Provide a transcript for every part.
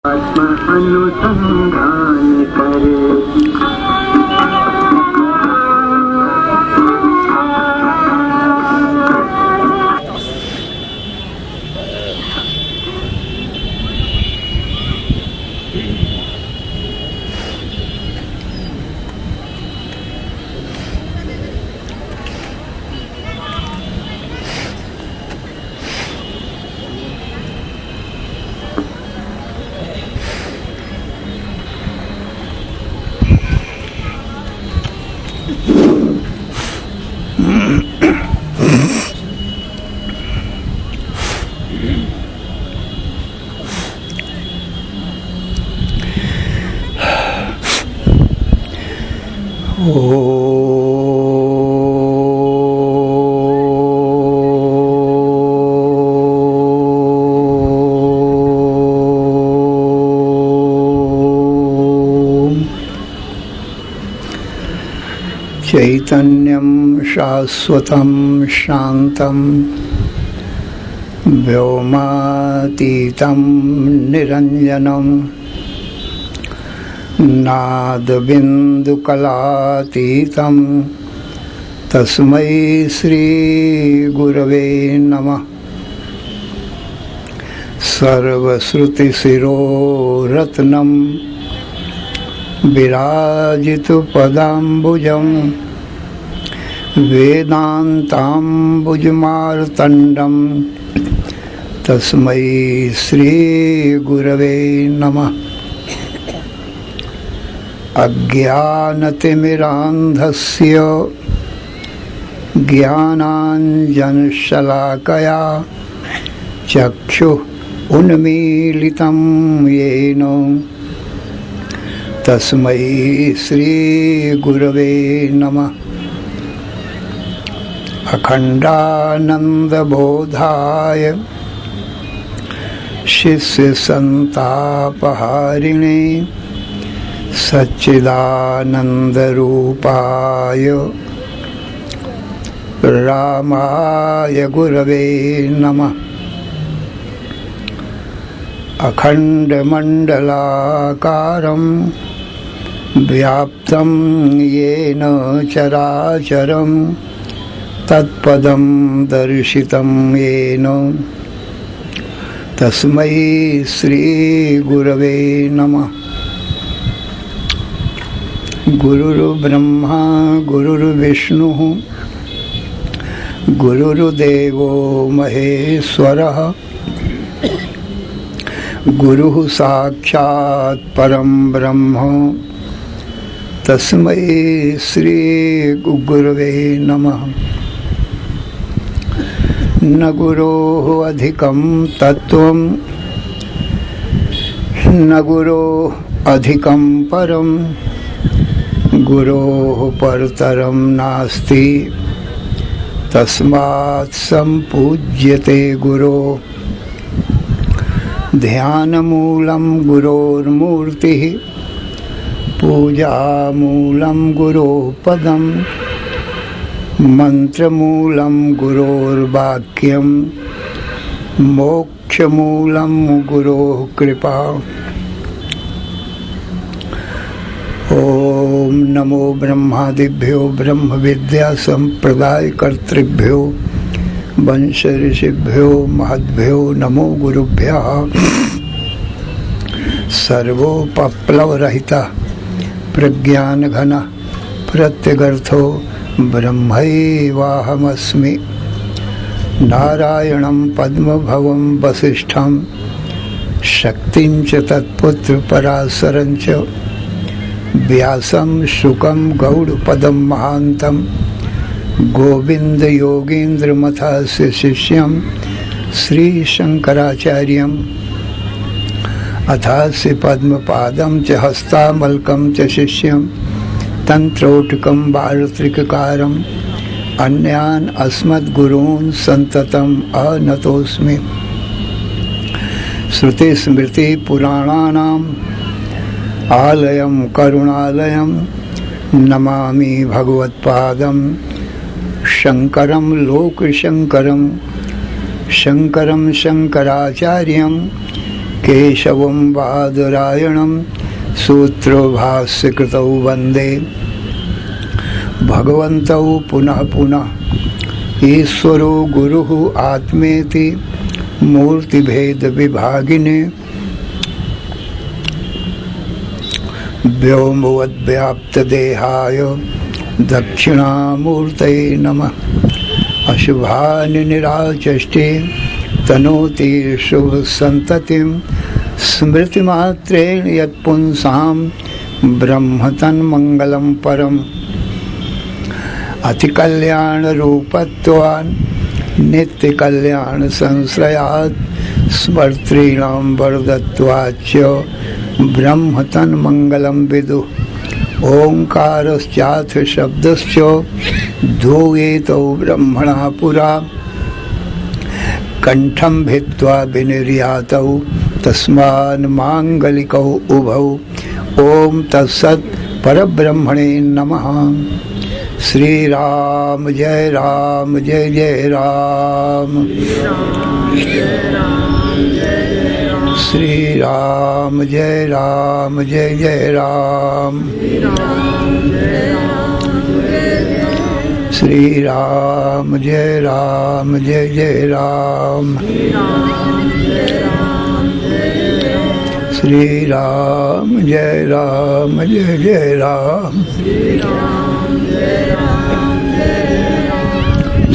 आत्म अनुसंधान करे। चैतन्यं शाश्वतं शान्तं व्योमातीतं निरञ्जनं नादबिन्दुकलातीतं तस्मै श्रीगुरवे नमः। सर्वश्रुतिशिरोरत्नं विराजितपदाम्बुजं वेदान्ताम्बुजमार्तण्डं तस्मै श्रीगुरवे नमः। अज्ञानतिमिरान्धस्य ज्ञानाञ्जनशलाकया चक्षुः उन्मीलितं येन तस्मै श्रीगुरवे नमः। अखण्डानन्दबोधाय शिष्यसन्तापहारिणे सच्चिदानन्दरूपाय रामाय गुरवे नमः। अखण्डमण्डलाकारं व्याप्तं येन चराचरं तत्पदं दर्शितं येन तस्मै श्रीगुरवे नमः। गुरुर्ब्रह्मा गुरुर्विष्णुः गुरुर्देवो महेश्वरः गुरुः साक्षात् परं ब्रह्म तस्मै श्रीगुरवे नमः। न गुरोः अधिकं तत्त्वं न गुरोः अधिकं परं गुरोः परतरं नास्ति तस्मात् सम्पूज्यते गुरोः। ध्यानमूलं गुरोर्मूर्तिः पूजामूलं गुरोः पदं मन्त्रमूलं गुरोर्वाक्यं मोक्षमूलं गुरोः कृपा। ओम नमो ब्रह्मादिभ्यो ब्रह्म विद्या संप्रदाय कर्तृभ्यो वंश ऋषिभ्यो महद्भ्यो नमो गुरुभ्यः। सर्वोपप्लवरहितः प्रज्ञानघनः प्रत्यगर्थो ब्रह्मैवाहमस्मि। नारायणं पद्मभवं वसिष्ठं शक्तिं च तत्पुत्र पराशरं च व्यासं शुकं गौड़पदं महान्तं गोविंद योगीन्द्रमथस्य शिष्यं श्रीशंकराचार्यं अथास्य पद्मपादं च हस्तामलकं च शिष्यं तंत्रोटकं वार्त्रिककारं अन्यान् अस्मद्गुरून् सन्ततम् अनतोऽस्मि। श्रुतिस्मृतिपुराणानाम् आलयं करुणालयं नमामि भगवत्पादं शंकरं लोकशंकरं शंकरं शंकराचार्यं केशवं बादरायणं सूत्रभाष्यकृतौ वन्दे भगवन्तौ पुनः पुनः ईश्वरो गुरुः आत्मेति मूर्तिभेद विभागिने व्योमवद्व्याप्तदेहाय दक्षिणामूर्तये नमः। अशुभानि निराचष्टे तनोति शुभसन्ततिं स्मृतिमात्रेण यत्पुंसां ब्रह्मतन्मङ्गलं परम्। अतिकल्याणरूपत्वान् नित्यकल्याणसंश्रयात् स्मर्तॄणां वरदत्वाच्च ब्रह्मतन्मङ्गलं विदुः। ओंकारश्चाथ शब्दश्च द्वौ एतौ ब्रह्मणः पुरा कंठं भित्त्वा विनिर्यातौ तस्मान् मांगलिकौ उभौ। ओम तत्सत् परब्रह्मणे नमः। श्री राम जय राम। श्री राम जय राम। श्री राम जय राम। श्री राम जय राम।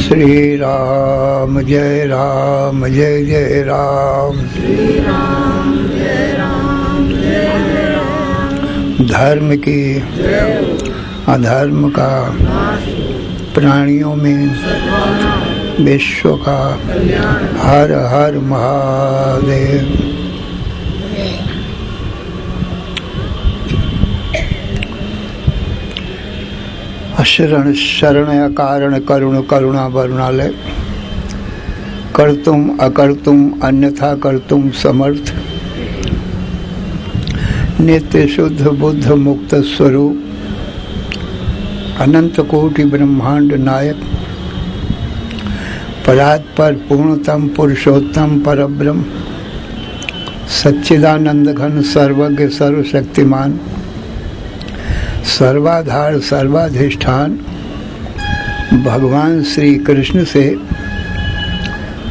श्री राम जय राम। धर्म की अधर्म का प्राणियों में विश्व का हर हर महादेव। अशरण शरण कारण करुण करुणा वरुणालय। कर्तुम अकर्तुम अन्यथा कर्तुम समर्थ। नित्य शुद्ध बुद्ध मुक्त स्वरूप अनंत कोटि ब्रह्मांड नायक परात्पर पूर्णतम पुरुषोत्तम परब्रह्म सच्चिदानंद घन सर्वज्ञ सर्वशक्तिमान सर्वाधार सर्वाधिष्ठान भगवान श्री कृष्ण से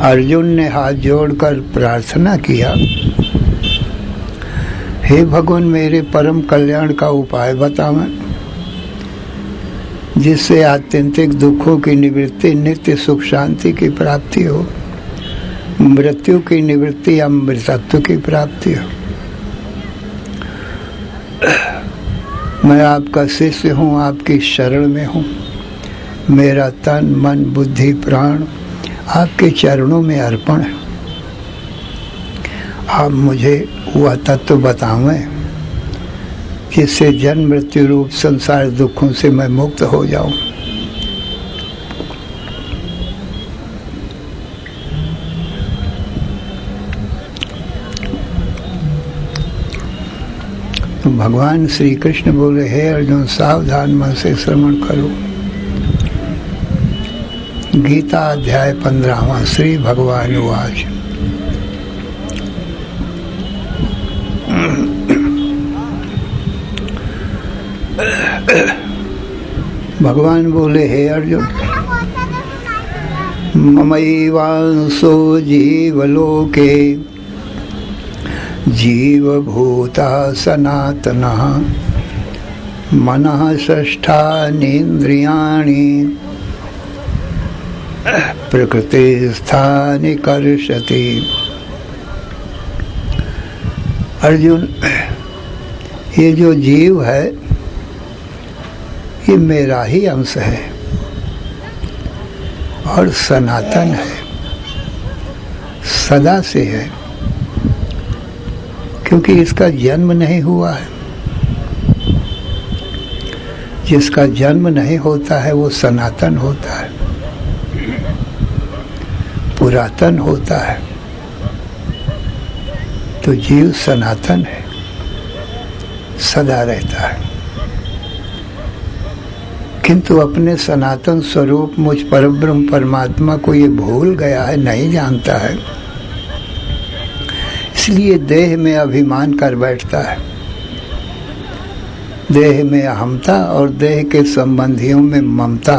अर्जुन ने हाथ जोड़कर प्रार्थना किया, हे भगवान मेरे परम कल्याण का उपाय बतावें जिससे आत्यंतिक दुखों की निवृत्ति नित्य सुख शांति की प्राप्ति हो, मृत्यु की निवृत्ति अमृतत्व की प्राप्ति हो। मैं आपका शिष्य हूँ, आपकी शरण में हूँ। मेरा तन मन बुद्धि प्राण आपके चरणों में अर्पण है। आप मुझे वह तत्व बतावें जिससे जन्म मृत्यु रूप संसार दुखों से मैं मुक्त हो जाऊं। तो भगवान श्री कृष्ण बोले, हे अर्जुन सावधान मन से श्रवण करो। गीता अध्याय 15वां। श्री भगवान उवाच। भगवान बोले, हे अर्जुन ममैवांसो जीवलोके जीवभूता सनातनः मनः षष्ठानीन्द्रियाणि प्रकृतिस्थानि कर्षति। अर्जुन, ये जो जीव है ये मेरा ही अंश है और सनातन है, सदा से है, क्योंकि इसका जन्म नहीं हुआ है। जिसका जन्म नहीं होता है वो सनातन होता है, पुरातन होता है। तो जीव सनातन है, सदा रहता है, किंतु अपने सनातन स्वरूप मुझ परब्रह्म परमात्मा को ये भूल गया है, नहीं जानता है। इसलिए देह में अभिमान कर बैठता है, देह में अहमता और देह के संबंधियों में ममता,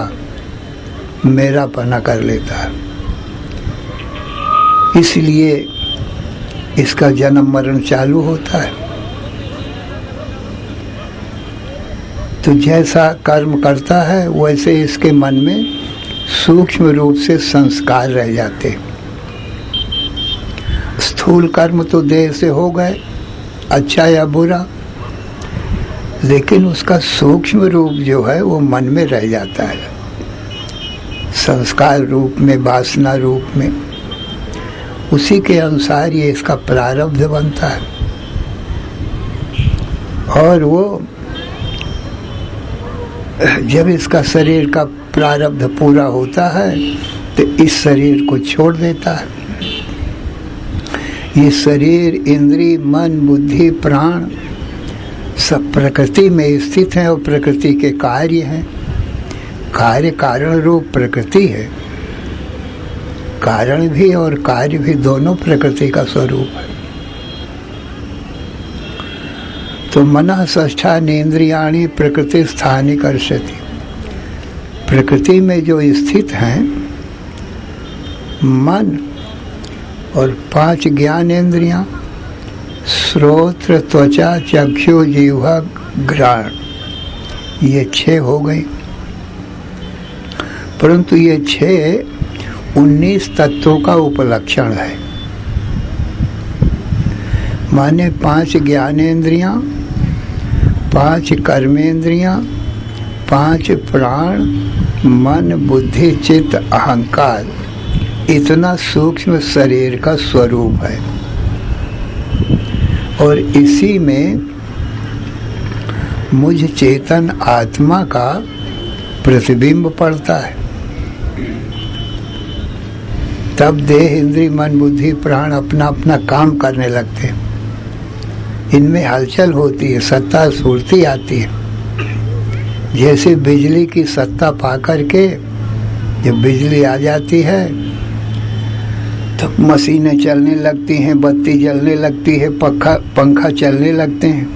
मेरापना कर लेता है। इसलिए इसका जन्म मरण चालू होता है। तो जैसा कर्म करता है वैसे इसके मन में सूक्ष्म रूप से संस्कार रह जाते। स्थूल कर्म तो देह से हो गए, अच्छा या बुरा, लेकिन उसका सूक्ष्म रूप जो है वो मन में रह जाता है, संस्कार रूप में, वासना रूप में। उसी के अनुसार ये इसका प्रारब्ध बनता है। और वो जब इसका शरीर का प्रारब्ध पूरा होता है तो इस शरीर को छोड़ देता है। ये शरीर, इंद्रिय, मन, बुद्धि, प्राण सब प्रकृति में स्थित हैं और प्रकृति के कार्य हैं। कार्य कारण रूप प्रकृति है, कारण भी और कार्य भी दोनों प्रकृति का स्वरूप है। तो मनः षष्ठानीन्द्रियाणि प्रकृति स्थानि कर्षति। प्रकृति में जो स्थित हैं मन और 5 ज्ञानेन्द्रियां, श्रोत्र, त्वचा, चक्षु, जिह्वा, घ्राण, ये 6 हो गई। परंतु ये 6 19 तत्वों का उपलक्षण है। माने 5 ज्ञानेन्द्रियां, 5 कर्मेंद्रियां, 5 प्राण, मन, बुद्धि, चित्त, अहंकार, इतना सूक्ष्म शरीर का स्वरूप है। और इसी में मुझ चेतन आत्मा का प्रतिबिंब पड़ता है। तब देह, इंद्रिय, मन, बुद्धि, प्राण अपना अपना काम करने लगते हैं। इनमें हलचल होती है, सत्ता स्फूर्ति आती है। जैसे बिजली की सत्ता पाकर के जब बिजली आ जाती है तो मशीनें चलने लगती हैं, बत्ती जलने लगती है, पंखा चलने लगते हैं।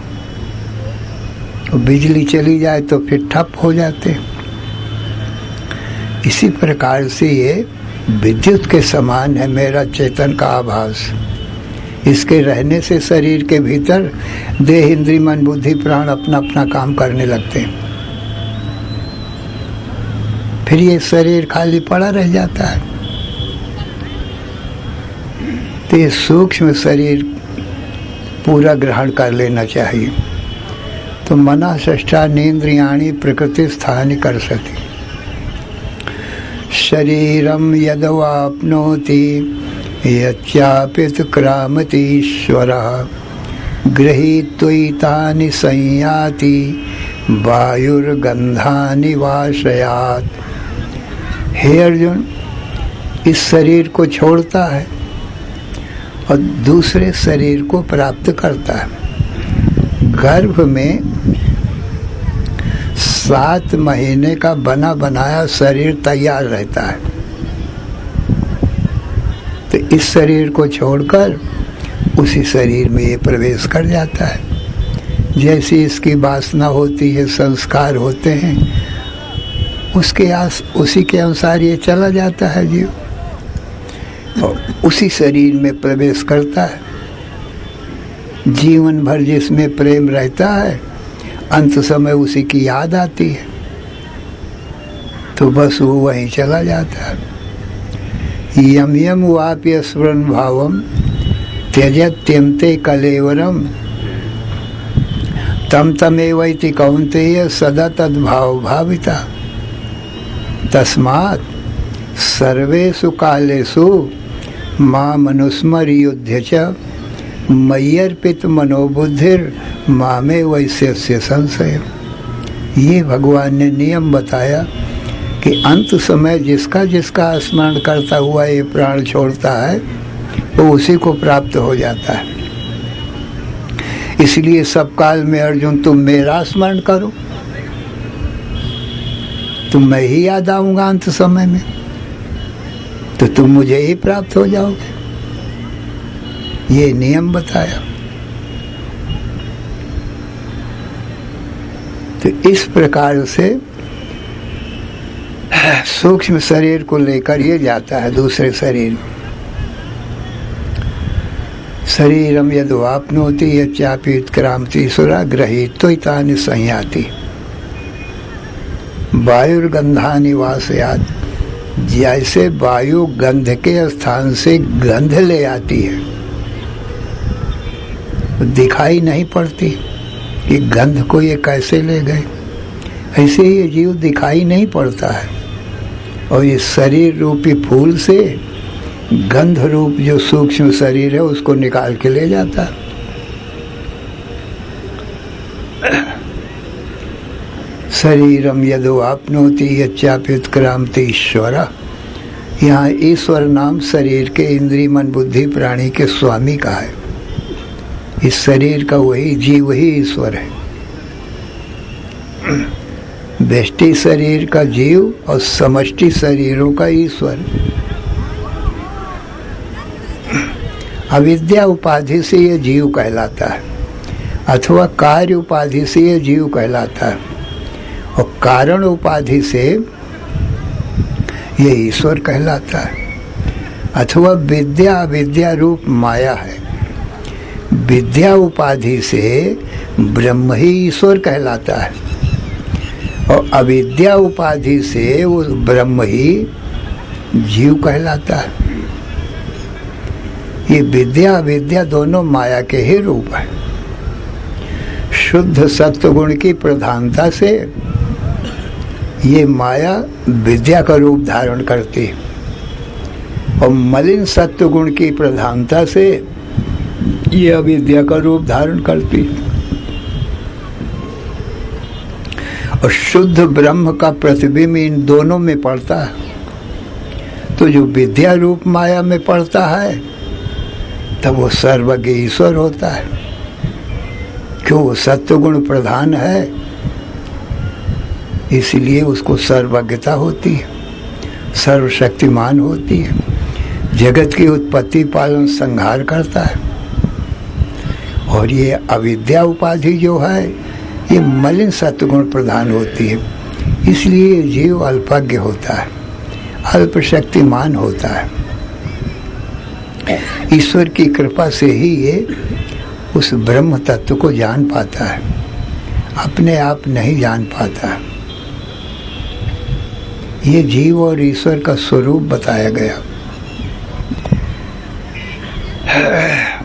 तो बिजली चली जाए तो फिर ठप हो जाते हैं। इसी प्रकार से ये विद्युत के समान है मेरा चेतन का आभास। इसके रहने से शरीर के भीतर देह, इंद्रिय, मन, बुद्धि, प्राण अपना अपना काम करने लगते हैं। फिर ये शरीर खाली पड़ा रह जाता है। तो ये सूक्ष्म शरीर पूरा ग्रहण कर लेना चाहिए। तो मनः षष्ठानीन्द्रियाणि प्रकृति स्थानि कर्षति। शरीरम यदवाप्नोति यच्चाप्युत्क्रामति ईश्वरः गृहीत्वैतानि संयाति वायुर्गन्धानि वाशयात्। हे अर्जुन, इस शरीर को छोड़ता है और दूसरे शरीर को प्राप्त करता है। गर्भ में 7 महीने का बना बनाया शरीर तैयार रहता है। तो इस शरीर को छोड़कर उसी शरीर में ये प्रवेश कर जाता है। जैसी इसकी वासना होती है, संस्कार होते हैं, उसी के अनुसार ये चला जाता है जीव और उसी शरीर में प्रवेश करता है। जीवन भर जिसमें प्रेम रहता है, अंत समय उसी की याद आती है तो बस वो वहीं चला जाता है। यम यम वाप्य स्मरण भावम त्यजत्यन्ते कलेवरम तम तमेवैति कौन्तेय सदा तद्भाव भाविता। तस्मात् सर्वेषु कालेषु माम अनुस्मर्युध्य च मय्यर्पित मनोबुद्धिर मामे वैश्यस्य संशय। ये भगवान ने नियम बताया कि अंत समय जिसका जिसका स्मरण करता हुआ ये प्राण छोड़ता है वो उसी को प्राप्त हो जाता है। इसलिए सब काल में अर्जुन तुम मेरा स्मरण करो तो मैं ही याद आऊंगा अंत समय में, तो तुम मुझे ही प्राप्त हो जाओगे। ये नियम बताया। तो इस प्रकार से सूक्ष्म शरीर को लेकर ये जाता है दूसरे शरीर में। शरीरम यद्वाप्नोति यच्चापि उत्क्रामति सुरा गृहीत्वा तानि संयाति वायुर्गंधानि वासयात्। जैसे वायु गंध के स्थान से गंध ले आती है, दिखाई नहीं पड़ती कि गंध को ये कैसे ले गए, ऐसे ही ये जीव दिखाई नहीं पड़ता है। और ये शरीर रूपी फूल से गंध रूप जो सूक्ष्म शरीर है उसको निकाल के ले जाता है। शरीरम यदो आपनोति यच्चापि उत्क्रामति ईश्वरा। यहाँ ईश्वर नाम शरीर के इंद्रिय मन बुद्धि प्राणी के स्वामी का है। इस शरीर का वही जीव ही ईश्वर है। व्यष्टि शरीर का जीव और समष्टि शरीरों का ईश्वर। अविद्या उपाधि से ये जीव कहलाता है, अथवा कार्य उपाधि से ये जीव कहलाता है, और कारण उपाधि से ये ईश्वर कहलाता है। अथवा विद्या अविद्या रूप माया है, विद्या उपाधि से ब्रह्म ही ईश्वर कहलाता है, और अविद्या उपाधि से वो ब्रह्म ही जीव कहलाता है। ये विद्या अविद्या दोनों माया के ही रूप है। शुद्ध सत्व गुण की प्रधानता से ये माया विद्या का रूप धारण करती है, और मलिन सत्व गुण की प्रधानता से ये अविद्या का रूप धारण करती है। और शुद्ध ब्रह्म का प्रतिबिंब इन दोनों में पड़ता है। तो जो विद्या रूप माया में पड़ता है तब वो सर्वज्ञ ईश्वर होता है। क्यों? वो सत्वगुण प्रधान है, इसलिए उसको सर्वज्ञता होती है, सर्वशक्तिमान होती है, जगत की उत्पत्ति पालन संहार करता है। और ये अविद्या उपाधि जो है ये मलिन सत्वगुण प्रधान होती है, इसलिए जीव अल्पज्ञ होता है, अल्प शक्तिमान होता है। ईश्वर की कृपा से ही ये उस ब्रह्म तत्व को जान पाता है, अपने आप नहीं जान पाता। ये जीव और ईश्वर का स्वरूप बताया गया।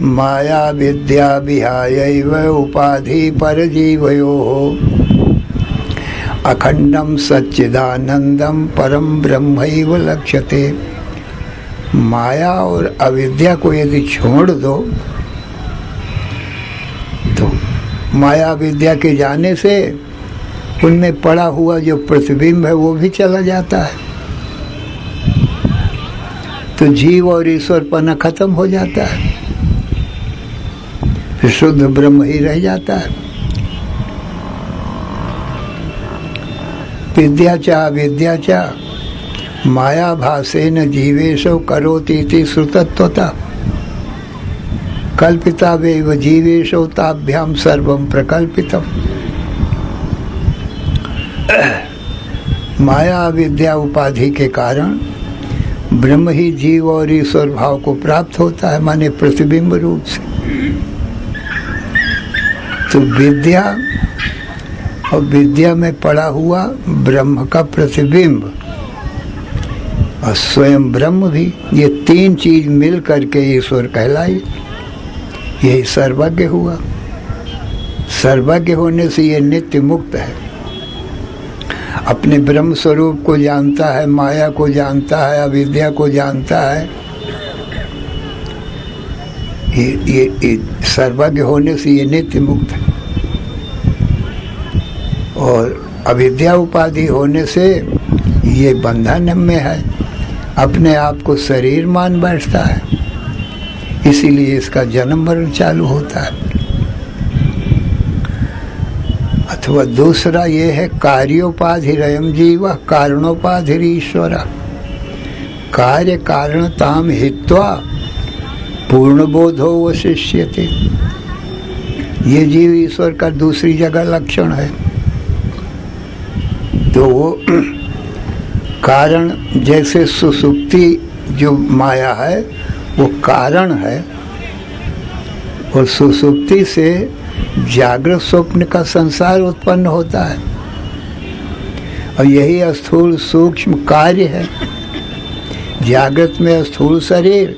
माया विद्या विहायैव उपाधि पर जीवयोः अखंडम सच्चिदानंदम परम ब्रह्मैव लक्ष्यते। माया और अविद्या को यदि छोड़ दो तो माया विद्या के जाने से उनमें पड़ा हुआ जो प्रतिबिंब है वो भी चला जाता है, तो जीव और ईश्वर पना खत्म हो जाता है, फिर शुद्ध ब्रह्म ही रह जाता है। विद्या चा विद्या चा माया भासेन जीवेशो करोतीति श्रुतत्वता कल्पिता वेव जीवेशो ताभ्याम सर्वम प्रकल्पितम। माया विद्या उपाधि के कारण ब्रह्म ही जीव और ईश्वर भाव को प्राप्त होता है, माने प्रतिबिंब रूप से। तो विद्या और विद्या में पड़ा हुआ ब्रह्म का प्रतिबिंब और स्वयं ब्रह्म भी, ये तीन चीज मिल करके ईश्वर कहलाई। यही सर्वज्ञ हुआ। सर्वज्ञ होने से ये नित्य मुक्त है, अपने ब्रह्म स्वरूप को जानता है, माया को जानता है, अविद्या को जानता है। ये सर्वज्ञ होने से ये नित्य मुक्त है। और अविद्या उपाधि होने से ये बंधन में है, अपने आप को शरीर मान बैठता है, इसीलिए इसका जन्म मरण चालू होता है। अथवा दूसरा ये है कार्योपाधिरयम जीव कारणोपाधिर ईश्वर। कार्य कारणताम हित्वा पूर्ण बोधो वशिष्यते। ये जीव ईश्वर का दूसरी जगह लक्षण है। तो वो कारण, जैसे सुसुप्ति जो माया है वो कारण है, और सुसुप्ति से जागृत स्वप्न का संसार उत्पन्न होता है, और यही स्थूल सूक्ष्म कार्य है। जागृत में स्थूल शरीर,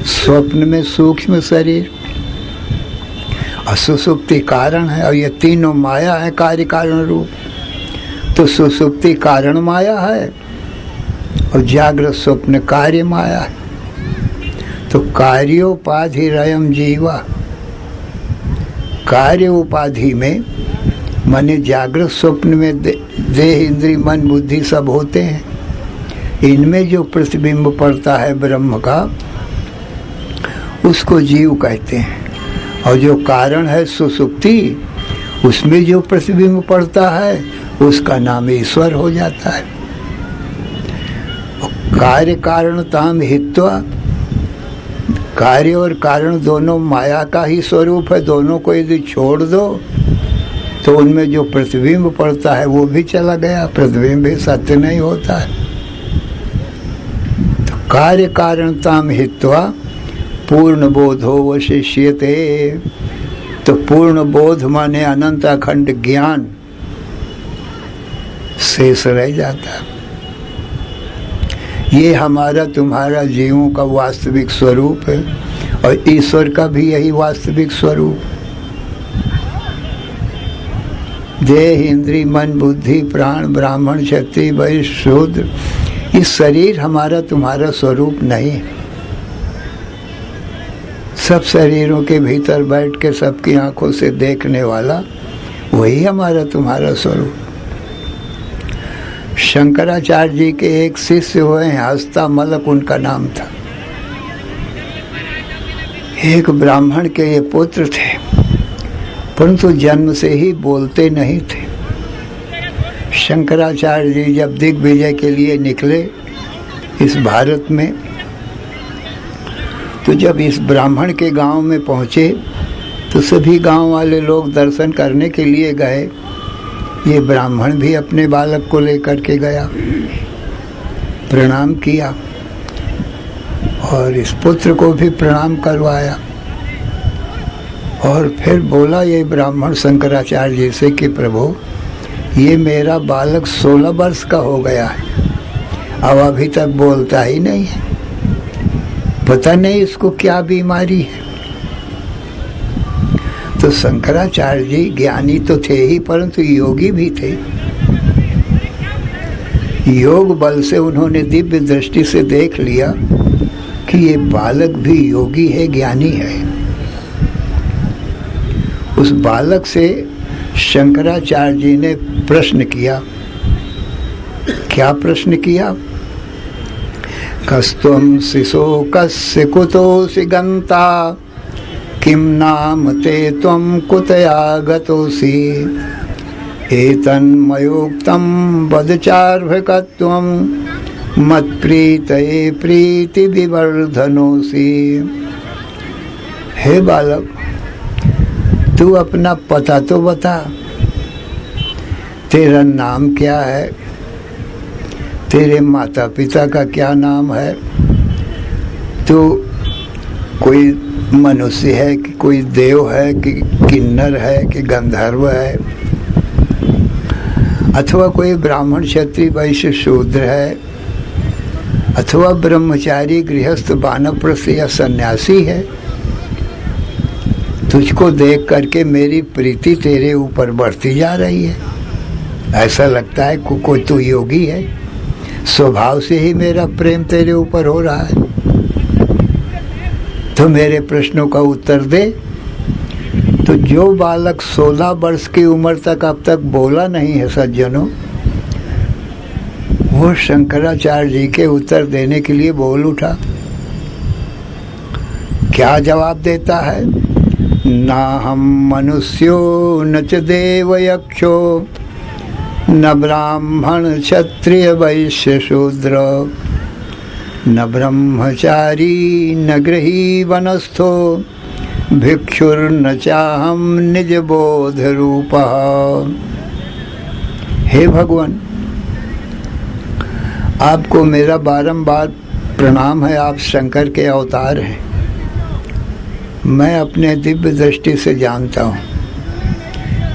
स्वप्न में सूक्ष्म शरीर, और सुसुप्ति कारण है, और ये तीनों माया है, कार्य कारण रूप। तो सुसुप्ति कारण माया है और जागृत स्वप्न कार्य माया है। तो कार्योपाधि रयम जीवा, कार्य उपाधि में माने जागृत स्वप्न में देह इंद्रिय मन बुद्धि सब होते हैं। इनमें जो प्रतिबिंब पड़ता है ब्रह्म का, उसको जीव कहते हैं। और जो कारण है सुसुप्ति, उसमें जो प्रतिबिंब पड़ता है उसका नाम ईश्वर हो जाता है। कार्य कारणताम हित्वा, कार्य और कारण दोनों माया का ही स्वरूप है। दोनों को यदि छोड़ दो तो उनमें जो प्रतिबिंब पड़ता है वो भी चला गया, प्रतिबिंब भी सत्य नहीं होता है। तो कार्य कारणताम हित्वा पूर्ण बोधो वशिष्यते। तो पूर्ण बोध माने अनंत अखंड ज्ञान शेष रह जाता है। ये हमारा तुम्हारा जीवों का वास्तविक स्वरूप है, और ईश्वर का भी यही वास्तविक स्वरूप। देह इंद्रिय मन बुद्धि प्राण ब्राह्मण क्षत्रिय वैश्य शूद्र, इस शरीर हमारा तुम्हारा स्वरूप नहीं है। सब शरीरों के भीतर बैठ के सबकी आंखों से देखने वाला वही हमारा तुम्हारा स्वरूप। शंकराचार्य जी के एक शिष्य हुए हैं, हस्तामलक उनका नाम था। एक ब्राह्मण के ये पुत्र थे, परंतु जन्म से ही बोलते नहीं थे। शंकराचार्य जी जब दिग्विजय के लिए निकले इस भारत में, तो जब इस ब्राह्मण के गांव में पहुंचे तो सभी गांव वाले लोग दर्शन करने के लिए गए। ये ब्राह्मण भी अपने बालक को लेकर के गया, प्रणाम किया और इस पुत्र को भी प्रणाम करवाया, और फिर बोला ये ब्राह्मण शंकराचार्य जी से कि प्रभु, ये मेरा बालक 16 वर्ष का हो गया है, अब अभी तक बोलता ही नहीं है, पता नहीं इसको क्या बीमारी है। तो शंकराचार्य जी ज्ञानी तो थे ही, परंतु योगी भी थे। योग बल से उन्होंने दिव्य दृष्टि से देख लिया कि ये बालक भी योगी है, ज्ञानी है। उस बालक से शंकराचार्य जी ने प्रश्न किया। क्या प्रश्न किया? कस्त्वं शिशो कस्य कुतोऽसि गन्ता, किं नाम ते त्वं कुतयागतोऽसि, एतन्मयोक्तं वद चार्भकत्वं मत्प्रीतये प्रीति विवर्धनोऽसि। हे बालक, तू अपना पता तो बता, तेरा नाम क्या है, तेरे माता पिता का क्या नाम है, तू कोई मनुष्य है कि कोई देव है कि किन्नर है कि गंधर्व है, अथवा कोई ब्राह्मण क्षत्रिय वैश्य शूद्र है, अथवा ब्रह्मचारी गृहस्थ वानप्रस्थ या सन्यासी है। तुझको देख करके मेरी प्रीति तेरे ऊपर बढ़ती जा रही है। ऐसा लगता है कोई तू योगी है, स्वभाव से ही मेरा प्रेम तेरे ऊपर हो रहा है। तो मेरे प्रश्नों का उत्तर दे। तो जो बालक 16 वर्ष की उम्र तक अब तक बोला नहीं है सज्जनों, वो शंकराचार्य जी के उत्तर देने के लिए बोल उठा। क्या जवाब देता है? ना हम मनुष्यो न च देव यक्षो, न ब्राह्मण क्षत्रिय वैश्य शूद्र, न ब्रह्मचारी न गृही वनस्थो भिक्षुर्न चाहम निज बोध रूपा। हे भगवान, आपको मेरा बारंबार प्रणाम है। आप शंकर के अवतार हैं। मैं अपने दिव्य दृष्टि से जानता हूँ,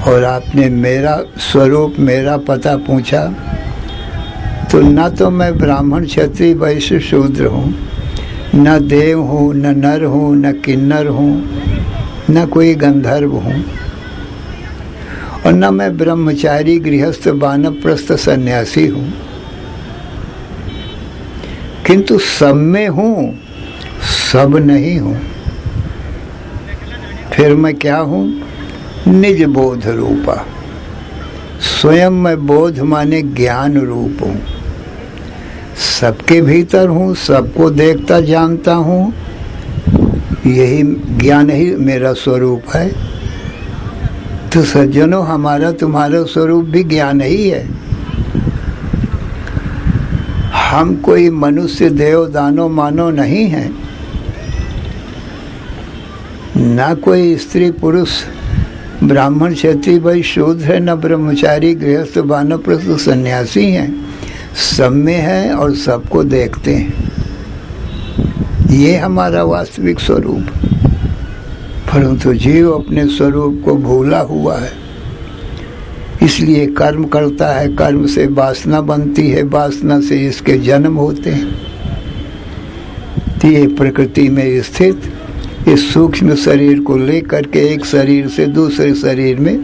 और आपने मेरा स्वरूप, मेरा पता पूछा तो न तो मैं ब्राह्मण, क्षत्रिय, वैश्य, शूद्र हूँ, न देव हूँ, न नर हूँ, न किन्नर हूँ, न कोई गंधर्व हूँ, और न मैं ब्रह्मचारी, गृहस्थ, वानप्रस्थ, सन्यासी हूँ, किंतु सब में हूँ, सब नहीं हूँ। फिर मैं क्या हूँ? निज बोध रूपा। स्वयं मैं बोध माने ज्ञान रूप हूँ। सबके भीतर हूँ, सबको देखता जानता हूँ। यही ज्ञान ही मेरा स्वरूप है। तो सज्जनों, हमारा तुम्हारा स्वरूप भी ज्ञान ही है। हम कोई मनुष्य, देव, दानव, मानव नहीं हैं, ना कोई स्त्री, पुरुष, ब्राह्मण, क्षत्रिय, वैश्य, शूद्र है, न ब्रह्मचारी, गृहस्थ, वानप्रस्थ, सन्यासी हैं। सब में है और सबको देखते हैं। ये हमारा वास्तविक स्वरूप। परंतु जीव अपने स्वरूप को भूला हुआ है, इसलिए कर्म करता है। कर्म से वासना बनती है, वासना से इसके जन्म होते हैं। तो ये प्रकृति में स्थित इस सूक्ष्म शरीर को लेकर के एक शरीर से दूसरे शरीर में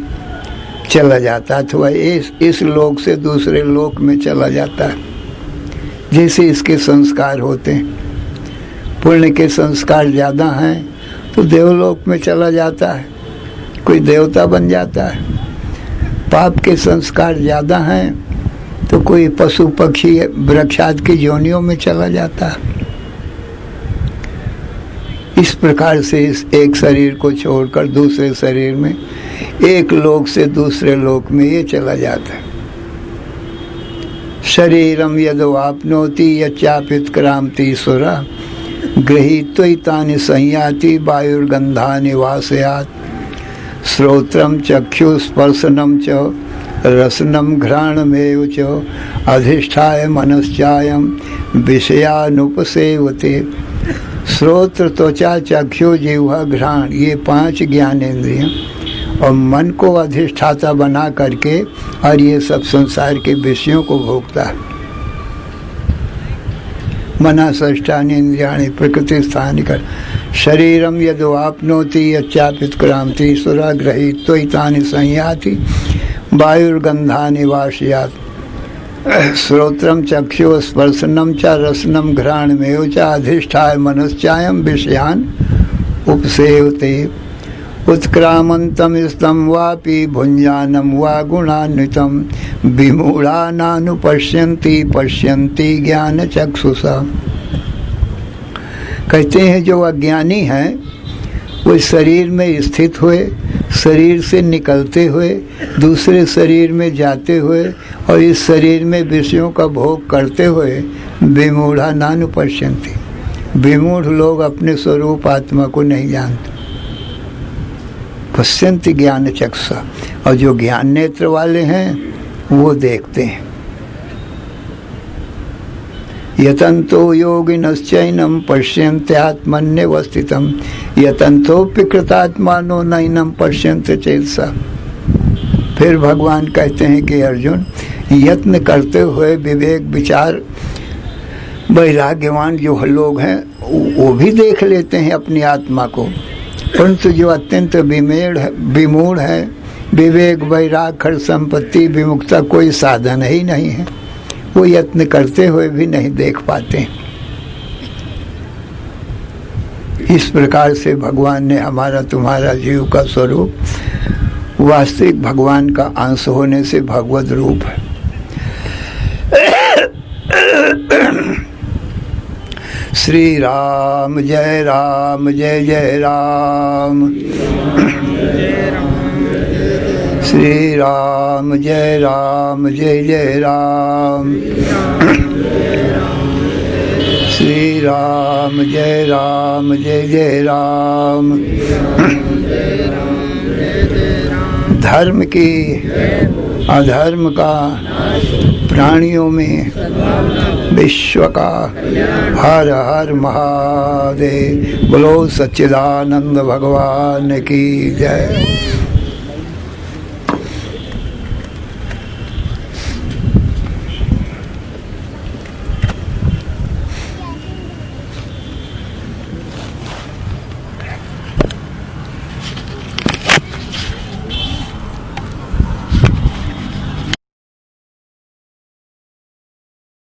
चला जाता है, अथवा इस लोक से दूसरे लोक में चला जाता है। जैसे इसके संस्कार होते हैं। पुण्य के संस्कार ज़्यादा हैं तो देवलोक में चला जाता है, कोई देवता बन जाता है। पाप के संस्कार ज़्यादा हैं तो कोई पशु, पक्षी, वृक्षादि की योनियों में चला जाता है। इस प्रकार से इस एक शरीर को छोड़कर दूसरे शरीर में, एक लोक से दूसरे लोक में ये चला जाता है। शरीरम यदवाप्नोति यच्चाप्युत्क्रामति सुरा गृहीत्वैतानि संयाति वायुर्गन्धानि वासयात् श्रोत्रम चक्षु स्पर्शनम च रसनम घ्राणमेव च अधिष्ठाय मनश्चायं विषयानुपसेवते। श्रोत्र, त्वचा, चक्षु, जिह्वा, घ्राण, ये 5 ज्ञानेंद्रियां, और मन को अधिष्ठाता बना करके और ये सब संसार के विषयों को भोगता है। मना षष्ठानि इंद्रियाणि प्रकृति स्थानि कर शरीरम यदवाप्नोति यच्चाप्युत्क्रामति सुरा गृहीत्वैतानि संयाति वायुर्गन्धानि वासयात् श्रोत्रम चक्षु स्पर्शनम च रसनम घ्राणमेव च अधिष्ठाय मनश्चायं विषयान् उपसेवते। उत्क्रामन्तं स्तम वापि भुञ्जानं वा गुणान्वितं विमूढ़ा नानुपश्यन्ति पश्यन्ति ज्ञान चक्षुषा। कहते हैं जो अज्ञानी हैं वो शरीर में स्थित हुए, शरीर से निकलते हुए, दूसरे शरीर में जाते हुए और इस शरीर में विषयों का भोग करते हुए विमूढ़ा नानुपश्यन्ति। विमूढ़ लोग अपने स्वरूप आत्मा को नहीं जानते। पश्यन्ति ज्ञान चक्षुषा, और जो ज्ञान नेत्र वाले हैं वो देखते हैं। यतन्तो योगिनश्चैनं पश्यन्त्यात्मन्यवस्थितं यतन्तोऽपि कृतात्मानो नैनं पश्यन्ति चेतसा। फिर भगवान कहते हैं कि अर्जुन, यत्न करते हुए विवेक, विचार, वैराग्यवान जो लोग हैं वो भी देख लेते हैं अपनी आत्मा को, परंतु जो अत्यंत विमूढ़ है, विवेक, वैराग, खर संपत्ति, विमुक्ता कोई साधन ही नहीं है, वो यत्न करते हुए भी नहीं देख पाते। इस प्रकार से भगवान ने हमारा तुम्हारा जीव का स्वरूप वास्तविक भगवान का अंश होने से भगवद रूप है। श्री राम जय राम, जय जय राम। श्री राम जय राम, जय जय राम। श्री राम जय जय राम। धर्म की अधर्म का प्राणियों में विश्व का हर हर महादेव। बोलो सच्चिदानंद भगवान की जय।